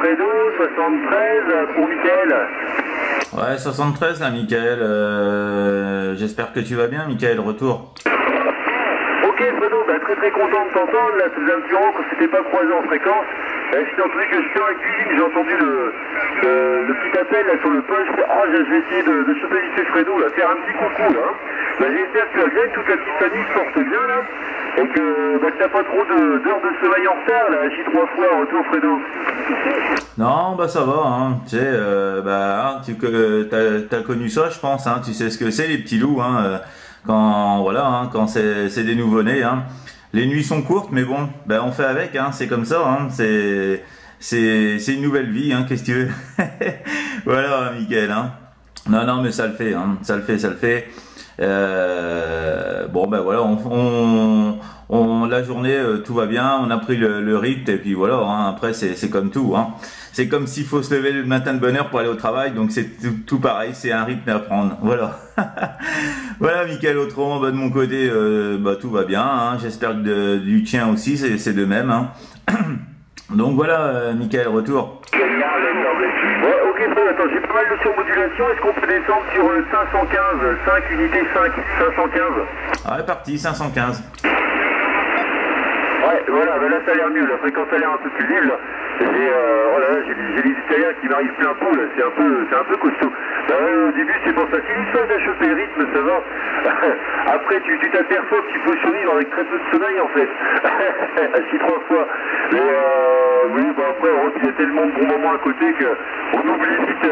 Fredo, 73 pour Mickaël. Ouais, 73 là, Mickaël. J'espère que tu vas bien, Mickaël. Retour. Ok, Fredo, bah, très content de t'entendre. Là, ça faisait un petit moment qu'on s'était pas croisé en fréquence. Je t'ai entendu que j'étais dans la cuisine, j'ai entendu le petit appel là sur le poste. Ah, je vais essayer de choper vite fait Fredo, là, faire un petit coucou là. Bah, j'espère que tu vas bien, que toute la petite famille se porte bien là. Et que t'as pas trop d'heures de sommeil en retard là, J3 fois, retour Fredo. Non, bah ça va, hein. Tu sais, t'as connu ça, je pense, hein. Tu sais ce que c'est les petits loups, hein. Quand voilà, hein, quand c'est des nouveau-nés, hein. Les nuits sont courtes, mais bon, ben on fait avec, hein. C'est comme ça, hein. C'est une nouvelle vie, hein. Qu'est-ce que tu veux? Voilà, Mickaël, hein. Non, mais ça le fait, hein. Ça le fait. Bon ben voilà, la journée tout va bien, on a pris le rythme et puis voilà, hein, après c'est comme tout, hein. C'est comme s'il faut se lever le matin de bonne heure pour aller au travail, donc c'est tout pareil, c'est un rythme à prendre, voilà. Voilà, Mickaël, autrement de mon côté bah tout va bien, hein. J'espère que du tien aussi c'est de même, hein. Donc voilà, Mickaël, retour. Ouais, ok, Fred, attends, j'ai pas mal de surmodulation. Est-ce qu'on peut descendre sur 515, 5 unité 5, 515? Ouais, parti, 515. Ouais, voilà, bah là ça a l'air mieux, la fréquence a l'air un peu plus libre. Là. J'ai les Italiens qui m'arrivent plein pot, là, c'est un peu costaud. Bah, au début c'est pour ça, c'est l'histoire d'achoper le rythme, ça va. Après tu t'aperçois qu'il faut survivre avec très peu de sommeil en fait. Assis 3 fois. Mais oui, bah après il y a tellement de bons moments à côté qu'on oublie vite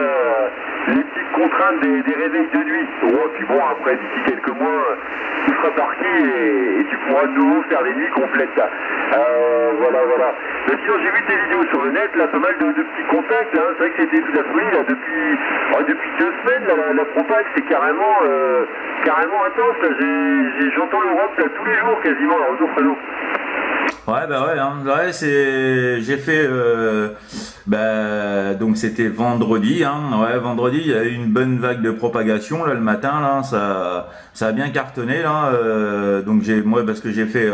les petites contraintes des réveils de nuit. Oh, puis bon, après d'ici quelques mois, tout sera parti et tu pourras de nouveau faire des nuits complètes là. Voilà. Mais sinon j'ai vu tes vidéos sur le net, là, pas mal de petits contacts, hein. C'est vrai que c'était toute la folie là, depuis 2 semaines, là, la propage c'est carrément intense là. J'entends l'Europe là tous les jours quasiment, là, retour Fredo. Ouais, bah ouais, hein. Ouais, j'ai fait, donc c'était vendredi, hein. Ouais, vendredi, il y a eu une bonne vague de propagation, là, le matin, là, ça a bien cartonné, là, donc parce que j'étais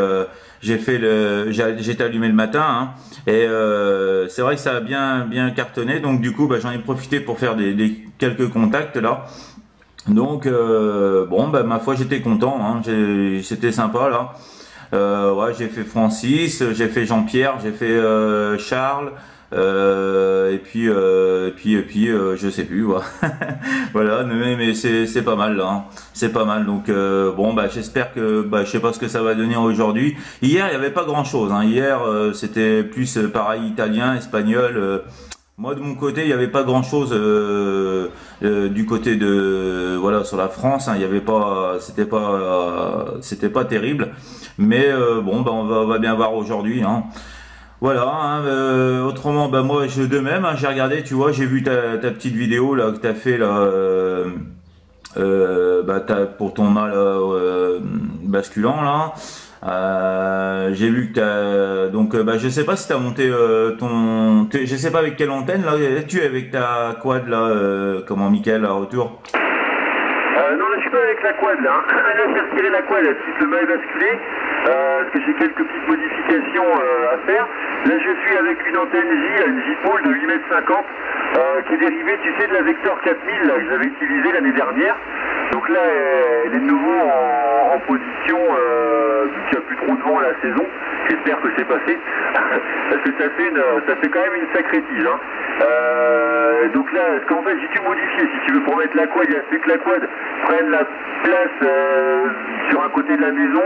allumé le matin, hein, et c'est vrai que ça a bien cartonné, donc du coup, bah, j'en ai profité pour faire quelques contacts, là. Donc, bon, bah, ma foi, j'étais content, hein, c'était sympa, là. Ouais, j'ai fait Francis, j'ai fait Jean-Pierre, j'ai fait Charles, et puis je sais plus, ouais. Voilà, mais c'est pas mal là, hein. C'est pas mal, donc bon, bah j'espère que, bah je sais pas ce que ça va donner aujourd'hui. Hier il y avait pas grand chose, hein. Hier c'était plus pareil italien, espagnol. Moi de mon côté il y avait pas grand chose du côté de voilà sur la France, hein. Il y avait pas, c'était pas terrible, mais bon bah on va bien voir aujourd'hui, hein. Voilà, hein, autrement bah moi de même, hein, j'ai regardé, tu vois, j'ai vu ta petite vidéo là que t'as fait là, pour ton mât basculant là. J'ai vu que t'as donc je sais pas si t'as monté je sais pas avec quelle antenne là tu es avec ta quad là, comment Mickaël à retour. Non, là je suis pas avec la quad là, hein. Là j'ai retiré la quad, le mât est basculé, parce que j'ai quelques petites modifications à faire. Là je suis avec une antenne J, une J-Pole de 8,50 m qui est dérivée, tu sais, de la Vector 4000 là, que j'avais utilisée l'année dernière. Donc là elle est de nouveau en position, vu qu'il n'y a plus trop de vent à la saison. J'espère que c'est passé, parce que ça fait quand même une sacrée tige, hein. Donc là, ce qu'en fait j'ai dû modifier, si tu veux, pour mettre la quad, il a fait que la quad prenne la place sur un côté de la maison.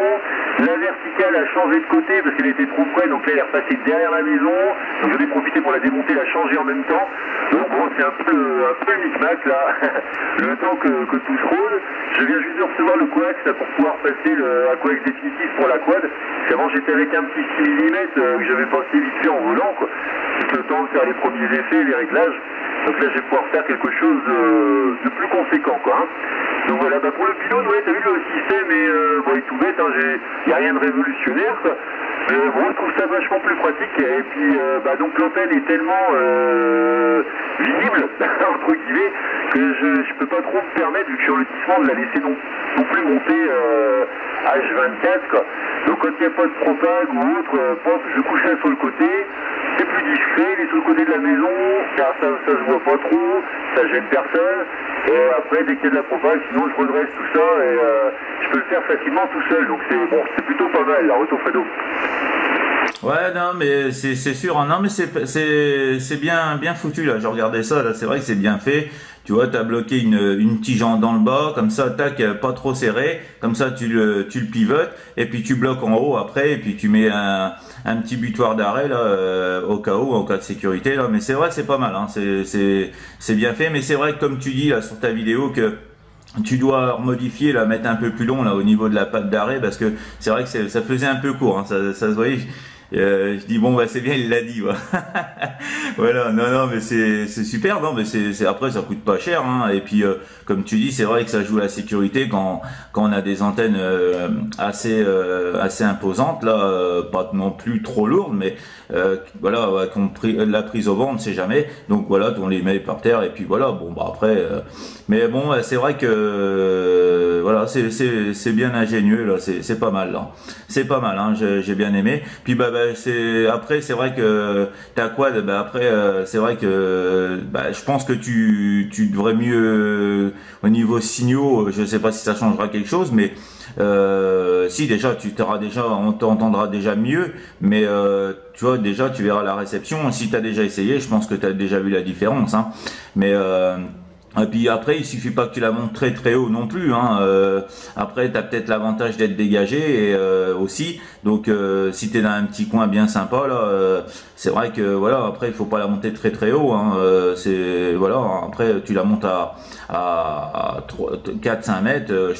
La verticale a changé de côté parce qu'elle était trop près, donc là elle est repassée derrière la maison. Donc j'en ai profité pour la démonter, la changer en même temps. Donc bon, c'est un peu le micmac là, le temps que tout se roule. Je viens juste de recevoir le coax là, pour pouvoir passer un coax définitif pour la quad. Avant j'étais avec un petit 6 mm que j'avais passé vite fait en volant, quoi. Juste le temps de faire les premiers effets, les réglages. Donc là je vais pouvoir faire quelque chose de plus conséquent, quoi, hein. Donc voilà, bah pour le pilote, ouais, t'as vu le système il est tout bête, hein, il n'y a rien de révolutionnaire, quoi. Mais bon, je trouve ça vachement plus pratique, et puis donc l'antenne est tellement visible, entre guillemets, que je peux pas trop me permettre, vu que je suis en lotissement, de la laisser non plus monter H24, quoi. Donc quand il n'y a pas de propag ou autre, je couche ça sur le côté, c'est plus discret, les côté de la maison, car ça se voit pas trop, ça gêne personne. Et après, dès qu'il y a de la propage, sinon je redresse tout ça et je peux le faire facilement tout seul. Donc c'est bon, c'est plutôt pas mal la route au Fredo. Ouais, non, mais c'est sûr, hein. Non, mais c'est bien foutu là. Je regardais ça là, c'est vrai que c'est bien fait. Tu vois, t'as bloqué une tige dans le bas, comme ça, tac, pas trop serré, comme ça tu le pivotes, et puis tu bloques en haut après, et puis tu mets un petit butoir d'arrêt là, au cas où, en cas de sécurité là. Mais c'est vrai, c'est pas mal, hein. C'est bien fait, mais c'est vrai que comme tu dis là sur ta vidéo que tu dois modifier, la mettre un peu plus long là au niveau de la patte d'arrêt, parce que c'est vrai que ça faisait un peu court, hein. Ça se voyait. Je dis bon bah c'est bien, il l'a dit, ouais. Voilà, non mais c'est super, non mais c'est après ça coûte pas cher, hein. Et puis comme tu dis, c'est vrai que ça joue la sécurité quand on a des antennes assez imposantes là, pas non plus trop lourdes, mais voilà, ouais, la prise au vent, on ne sait jamais, donc voilà, on les met par terre et puis voilà, bon bah après mais bon c'est vrai que voilà, c'est bien ingénieux là, c'est pas mal là, c'est pas mal, hein. J'ai bien aimé. Puis bah après c'est vrai que ta quad, bah après c'est vrai que je pense que tu devrais mieux au niveau signaux, je sais pas si ça changera quelque chose, mais si déjà on t'entendra déjà mieux, mais tu vois, déjà tu verras la réception. Si tu as déjà essayé, je pense que tu as déjà vu la différence, hein. Mais et puis après, il suffit pas que tu la montes très très haut non plus, hein. Après, tu as peut-être l'avantage d'être dégagé et, aussi. Donc, si tu es dans un petit coin bien sympa là, c'est vrai que voilà. Après, il faut pas la monter très très haut, hein. C'est voilà. Après, tu la montes à 4-5 mètres.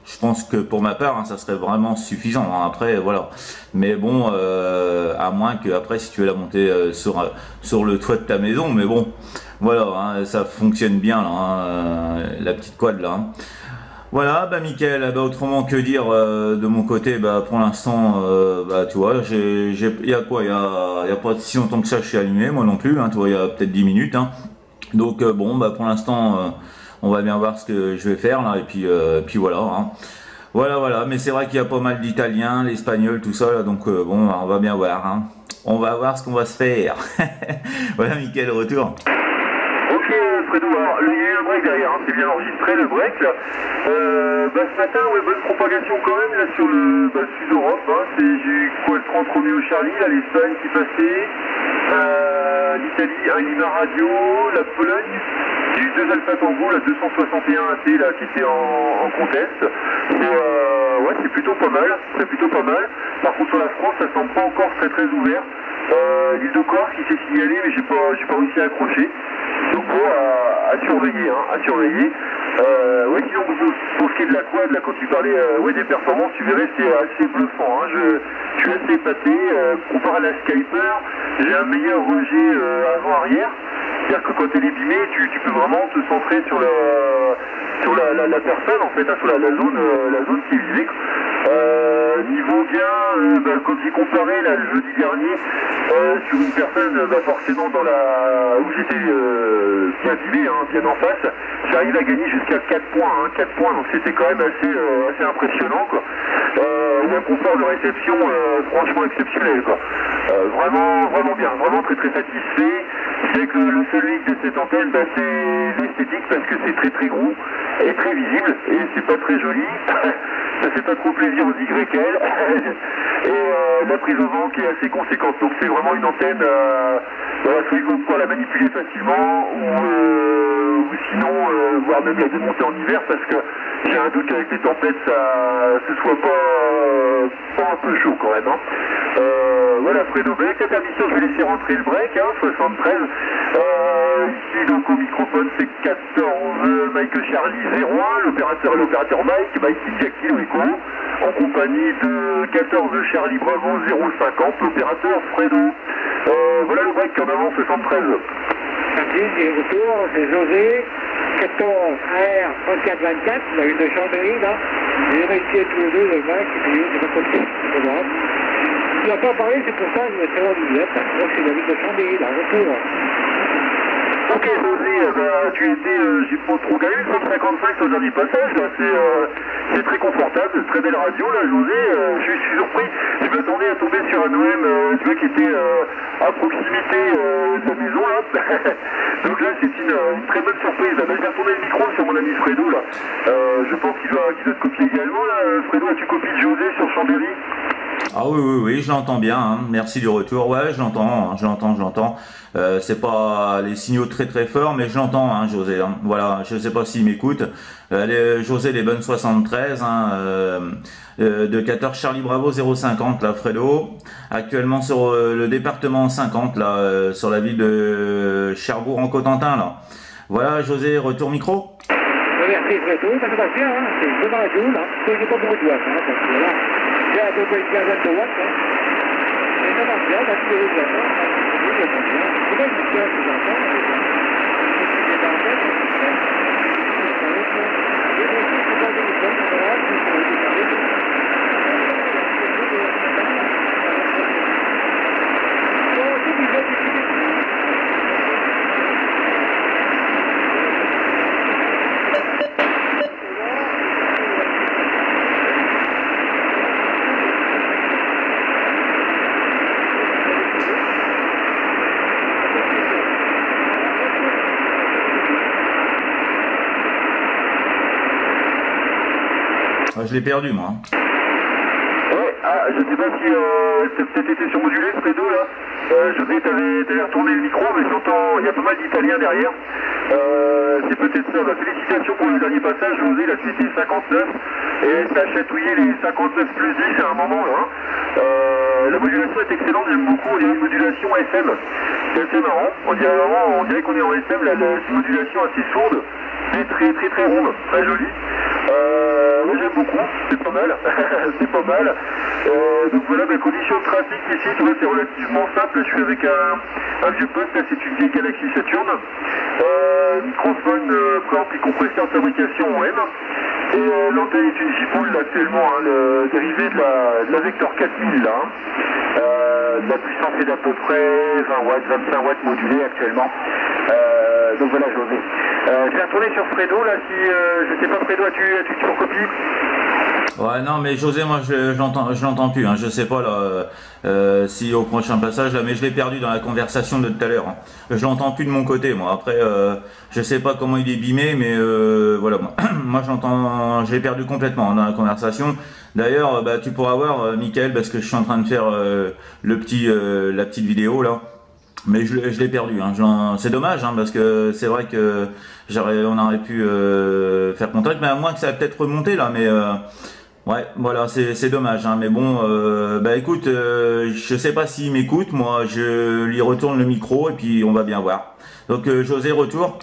Je pense que pour ma part, hein, ça serait vraiment suffisant, hein. Après, voilà. Mais bon, à moins que après, si tu veux la monter sur le toit de ta maison, mais bon, voilà, hein, ça fonctionne bien là, hein, la petite quad là, hein. Voilà, bah Mickaël, bah autrement que dire de mon côté, bah pour l'instant, bah tu vois, il y a quoi, il y a pas si longtemps que ça, je suis allumé, moi non plus, hein, tu vois, il y a peut-être 10 minutes, hein. Donc bon, bah pour l'instant. On va bien voir ce que je vais faire là, et puis voilà, hein. Voilà, mais c'est vrai qu'il y a pas mal d'italien, l'espagnol, tout ça là, donc bon, on va bien voir, hein. On va voir ce qu'on va se faire. Voilà, Mickaël, retour. Ok, Fredo, alors il y a eu un break derrière, hein, c'est bien enregistré le break là. Ce matin, ouais, bonne propagation quand même là sur le Sud-Europe, hein. J'ai eu quoi, le 30 Romeo Charlie, là, l'Espagne qui passait, l'Italie, un Lima Radio, la Pologne. J'ai eu 2 Alpha Tango, la 261 AT là, qui était en contest. Ouais, c'est plutôt pas mal, Par contre sur la France, ça semble pas encore très très ouvert. L'île de Corse qui s'est signalée, mais j'ai pas réussi à accrocher. Donc bon, à surveiller, hein, à surveiller. Ouais, sinon pour ce qui est de la quad, là, quand tu parlais des performances, tu verrais, c'est assez bluffant, hein. Je suis assez épaté. Comparé à la Skyper, j'ai un meilleur rejet avant-arrière. C'est-à-dire que quand elle est bimée, tu peux vraiment te centrer sur la personne, en fait, hein, sur la zone qui est visée. Niveau gain, quand j'ai comparé là, le jeudi dernier sur une personne forcément où j'étais bien bimé, hein, bien en face, j'arrive à gagner jusqu'à 4 points, hein, 4 points, donc c'était quand même assez impressionnant, quoi. Un confort de réception franchement exceptionnel, quoi. Vraiment bien, vraiment très très satisfait. C'est que le seul hic de cette antenne, c'est l'esthétique, parce que c'est très très gros et très visible, et c'est pas très joli. Ça fait pas trop plaisir aux YL. Et la prise au vent qui est assez conséquente. Donc c'est vraiment une antenne, soit il faut pouvoir la manipuler facilement, ou sinon voire même la démonter en hiver, parce que j'ai un doute qu'avec les tempêtes ce soit pas un peu chaud quand même, hein. Voilà, Fredo, avec la permission, je vais laisser rentrer le break, hein, 73. Ici, donc au microphone, c'est 14 Mike Charlie 01, l'opérateur Mike India Kilo Echo, en compagnie de 14 Charlie Bravo 050, l'opérateur Fredo. Voilà le break en avant, 73. Merci, c'est le retour, c'est José, 14 AR 3424, la ville de Chambéry, là. J'ai réussi tous les deux, le mec, et puis c'est pas possible, c'est pas grave. Il n'a pas parlé, c'est pour ça que je vais savoir d'où vous êtes. Donc c'est la ville de Chambéry, là, retour. Ok, José, tu étais, j'ai pas trop gagné, 155 au dernier passage, là, c'est très confortable, très belle radio, là, José, je suis surpris, je m'attendais à tomber sur un OM, tu vois, qui était à proximité de la maison là. Donc là c'est une très bonne surprise. Je vais retourner le micro sur mon ami Fredo là. Je pense qu'il doit te copier également là. Fredo, as-tu copié José sur Chambéry? Ah oui, je l'entends bien, hein. Merci du retour. Ouais, je l'entends. C'est pas les signaux très forts, mais je l'entends, hein, José. Hein. Voilà, je sais pas s'il m'écoute. José, les bonnes 73, hein, de 14 Charlie Bravo 050, là, Fredo. Actuellement sur le département 50, là, sur la ville de Cherbourg en Cotentin, là. Voilà, José, retour micro. Merci Fredo, ça se passe bien, hein. C'est une bonne radio, là. C'est pas beaucoup de watts, hein, parce que là, il y a à peu près une quinzaine de watts, hein. Et ça marche bien, la vidéo de la fin, ça marche bien. C'est pas une histoire que j'entends, c'est dans la tête, Je l'ai perdu, moi. Ouais, je sais pas si c'est peut-être été surmodulé, Fredo, là. José, t'avais retourné le micro, mais j'entends, il y a pas mal d'Italiens derrière. C'est peut-être ça. Félicitations pour le dernier passage, José, là, c'était 59. Et ça a chatouillé les 59 plus 10 à un moment, là. La modulation est excellente, j'aime beaucoup. Il y a une modulation FM. C'est assez marrant. On dirait qu'on est en FM, là, une modulation assez sourde. Mais très ronde, très jolie. Moi j'aime beaucoup, c'est pas mal, c'est pas mal. Donc voilà, conditions de trafic ici, tu vois, c'est relativement simple. Je suis avec un vieux poste, là c'est une vieille Galaxy Saturn. Microphone, préampli compresseur de fabrication en M. Et l'antenne est une J-Pool actuellement, hein, le dérivé de la Vector 4000 là. La puissance est d'à peu près 20 watts, 25 watts modulés actuellement. Donc voilà, José. Je vais retourner sur Fredo là, si je sais pas, Fredo, as-tu toujours copie? Ouais, non, mais José, moi je l'entends plus, hein. Je sais pas là si au prochain passage là, mais je l'ai perdu dans la conversation de tout à l'heure, hein. Je l'entends plus de mon côté, moi. Après, je sais pas comment il est bimé, mais voilà, moi je l'ai perdu complètement dans la conversation. D'ailleurs, tu pourras voir, Mickaël, parce que je suis en train de faire la petite vidéo là. Mais je l'ai perdu, hein. C'est dommage, hein, parce que c'est vrai que on aurait pu faire contact, mais à moins que ça a peut-être remonté là, mais ouais, voilà, c'est dommage, hein. Mais bon, écoute, je sais pas s'il m'écoute, moi je lui retourne le micro et puis on va bien voir. Donc José, retour.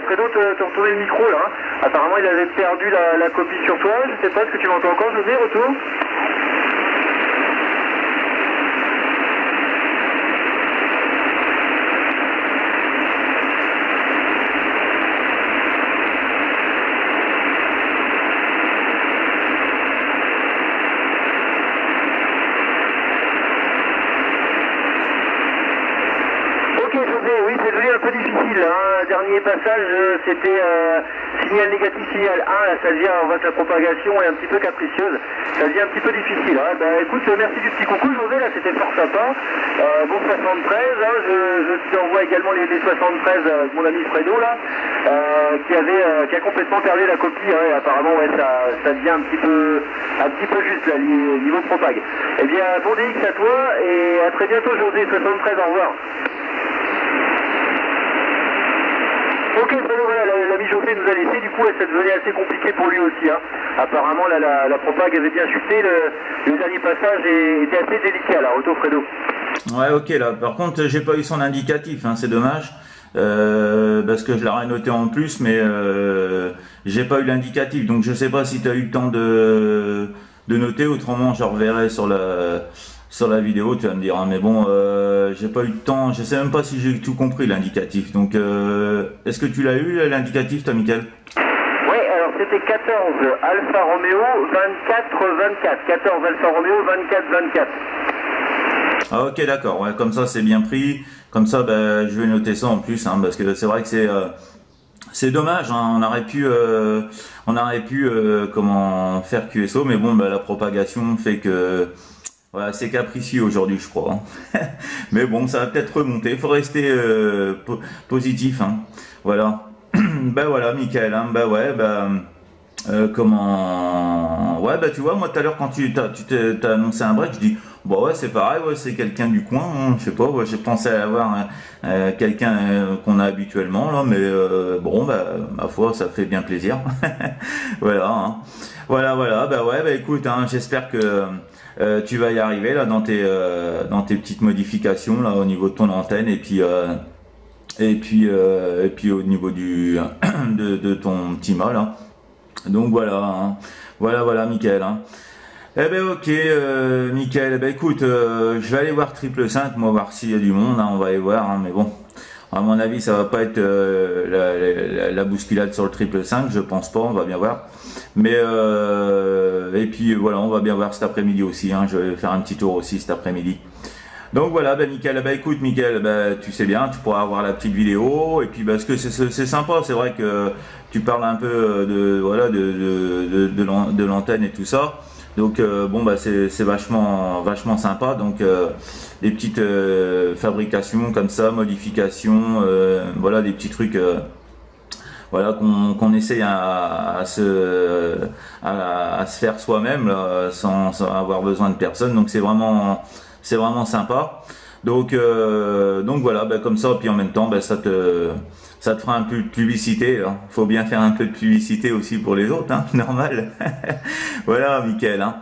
Fredo, te retourner le micro là. Apparemment il avait perdu la copie sur toi. Je sais pas, est-ce que tu m'entends encore, José? Retour. Oui, c'est devenu un peu difficile, hein. Dernier passage, c'était signal négatif, signal 1, là, ça devient, on voit que la propagation est un petit peu capricieuse, ça devient un petit peu difficile, hein. Écoute, merci du petit coucou, José, là, c'était fort sympa. Bon 73, hein, je t'envoie également les 73 de mon ami Fredo, là, qui a complètement perdu la copie, hein, et apparemment, ouais, ça devient un petit peu juste, là, niveau de propag. Eh bien, bon DX à toi, et à très bientôt, José, 73, au revoir. Ok, voilà, l'ami José nous a laissé, du coup ça devenait assez compliqué pour lui aussi, hein. Apparemment la propag avait bien chuté, le dernier passage était assez délicat là, retour Fredo. Ouais, ok, là, par contre j'ai pas eu son indicatif, hein, c'est dommage, parce que je l'aurais noté en plus, mais j'ai pas eu l'indicatif, donc je sais pas si tu as eu le temps de noter, autrement je reverrai sur la vidéo, tu vas me dire, hein, mais bon, j'ai pas eu le temps, je sais même pas si j'ai tout compris l'indicatif, donc est-ce que tu l'as eu l'indicatif, toi, Mickaël? Oui, alors c'était 14 Alfa Romeo 24-24, 14 Alfa Romeo 24-24. Ah, ok, d'accord, ouais, comme ça c'est bien pris, comme ça je vais noter ça en plus, hein, parce que c'est vrai que c'est dommage, hein, on aurait pu comment faire QSO, mais bon, bah, la propagation fait que voilà, c'est capricieux aujourd'hui, je crois. Hein. Mais bon, ça va peut-être remonter. Il faut rester positif. Hein. Voilà. Bah voilà, Michael. Hein. Bah ouais, bah comment. Ouais, bah tu vois, moi tout à l'heure quand t'as annoncé un break, je dis bah ouais, c'est pareil, ouais, c'est quelqu'un du coin. Hein. Je sais pas, ouais, j'ai pensé à avoir quelqu'un qu'on a habituellement là, mais bon, bah ma foi, ça fait bien plaisir. Voilà. Hein. Voilà, bah ouais, bah écoute, hein, j'espère que tu vas y arriver là dans tes petites modifications là au niveau de ton antenne et puis au niveau de ton petit mât là. Donc voilà, hein. Voilà, Mickaël. Hein. Eh ben ok, Mickaël. Eh ben écoute, je vais aller voir 555, moi voir s'il y a du monde. Hein, on va aller voir, hein, mais bon. À mon avis, ça va pas être la bousculade sur le 555, je pense pas, on va bien voir. Mais et puis voilà, on va bien voir cet après-midi aussi. Hein, je vais faire un petit tour aussi cet après-midi. Donc voilà, ben Mickaël, ben écoute Mickaël, ben tu sais bien, tu pourras avoir la petite vidéo et puis parce que c'est sympa, c'est vrai que tu parles un peu de l'antenne et tout ça. Donc bon bah c'est vachement sympa. Donc des petites fabrications comme ça, modifications, voilà des petits trucs. Voilà qu'on essaye à se faire soi-même là, sans avoir besoin de personne. Donc c'est vraiment sympa. Donc voilà, bah, comme ça, puis en même temps, bah, ça te fera un peu de publicité. Hein. Faut bien faire un peu de publicité aussi pour les autres, hein, normal. Voilà, Mickaël. Hein.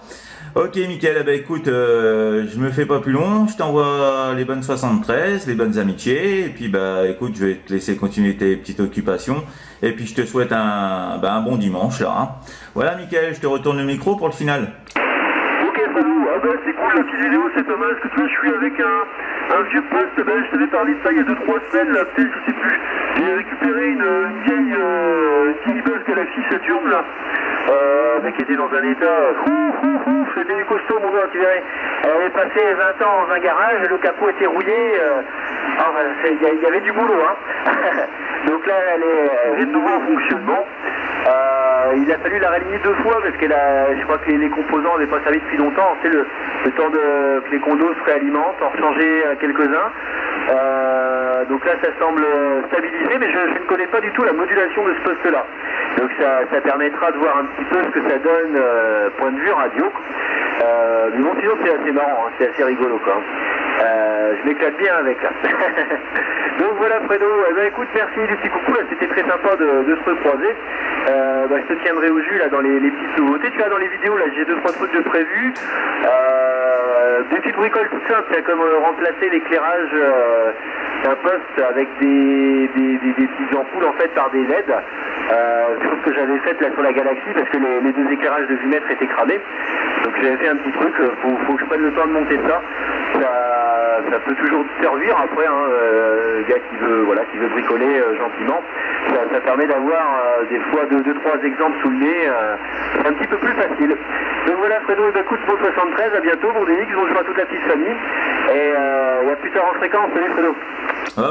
Ok, Mickaël, bah, écoute, je me fais pas plus long. Je t'envoie les bonnes 73, les bonnes amitiés. Et puis, bah, écoute, je vais te laisser continuer tes petites occupations. Et puis, je te souhaite un bon dimanche, là. Hein. Voilà, Mickaël, je te retourne le micro pour le final. Ah bah c'est cool la petite vidéo, c'est dommage que tu vois, je suis avec un vieux poste, ben, je t'avais parlé de ça il y a 2-3 semaines, là, peut-être, je sais plus. J'ai récupéré une vieille Buzz Galaxy Saturn, là, qui était dans un état, c'était du costaud, mon gars, tu verrais. Elle avait passé 20 ans dans un garage, le capot était rouillé, il y avait du boulot, hein. Donc là, elle est de nouveau en fonctionnement. Il a fallu la réaligner 2 fois parce je crois que les composants n'avaient pas servi depuis longtemps. C'est le temps que les condos se réalimentent, en changer quelques-uns. Donc là, ça semble stabilisé, mais je ne connais pas du tout la modulation de ce poste-là. Donc ça permettra de voir un petit peu ce que ça donne point de vue radio. Mais bon, sinon c'est assez marrant, hein, c'est assez rigolo quoi. Je m'éclate bien avec là. Donc voilà Fredo, écoute, merci du petit coucou, là c'était très sympa de se recroiser. Je te tiendrai au jus là dans les petites nouveautés. Tu vois dans les vidéos là j'ai 2-3 trucs de prévus. Des petites bricoles toutes simples, comme remplacer l'éclairage d'un poste avec des petites ampoules en fait par des LED. Chose que j'avais faite là sur la Galaxy parce que les 2 éclairages de 8 mètres étaient cramés. Donc j'avais fait un petit truc, faut que je prenne le temps de monter ça. Ça peut toujours servir après, hein, gars qui veut bricoler gentiment. Ça permet d'avoir des fois 2-3 exemples sous le nez, c'est un petit peu plus facile. Donc voilà Fredo, écoute, bon 73, à bientôt, bon DX, bonjour à toute la petite famille, et à plus tard en fréquence, salut Fredo.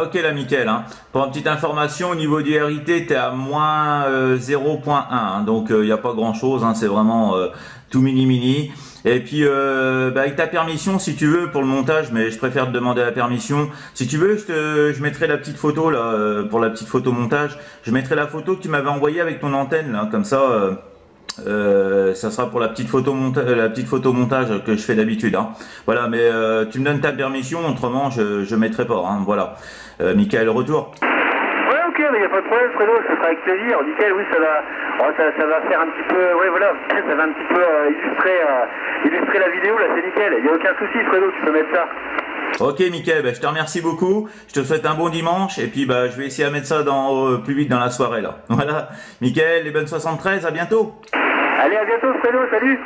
Ok là Mickaël, hein. Pour une petite information, au niveau du RIT, t'es à moins 0.1, hein. Donc il n'y a pas grand chose, hein. C'est vraiment tout mini. Et puis avec ta permission, si tu veux, pour le montage, mais je préfère te demander la permission. Si tu veux, je mettrai la petite photo là pour la petite photo montage. Je mettrai la photo que tu m'avais envoyée avec ton antenne là, comme ça. Ça sera pour la petite photo montage que je fais d'habitude. Hein. Voilà, mais tu me donnes ta permission, autrement je mettrai pas. Hein. Voilà. Mickaël, retour. Ouais, ok, mais il n'y a pas de problème, Fredo, ça sera avec plaisir. Mickaël, oui, ça va faire un petit peu, ouais, voilà, ça va un petit peu illustrer la vidéo, là, c'est nickel. Il n'y a aucun souci, Fredo, tu peux mettre ça. Ok, Mickaël, je te remercie beaucoup. Je te souhaite un bon dimanche et puis je vais essayer à mettre ça plus vite dans la soirée là. Voilà, Mickaël, les bonnes 73, à bientôt. Allez, à bientôt, Fredo, salut.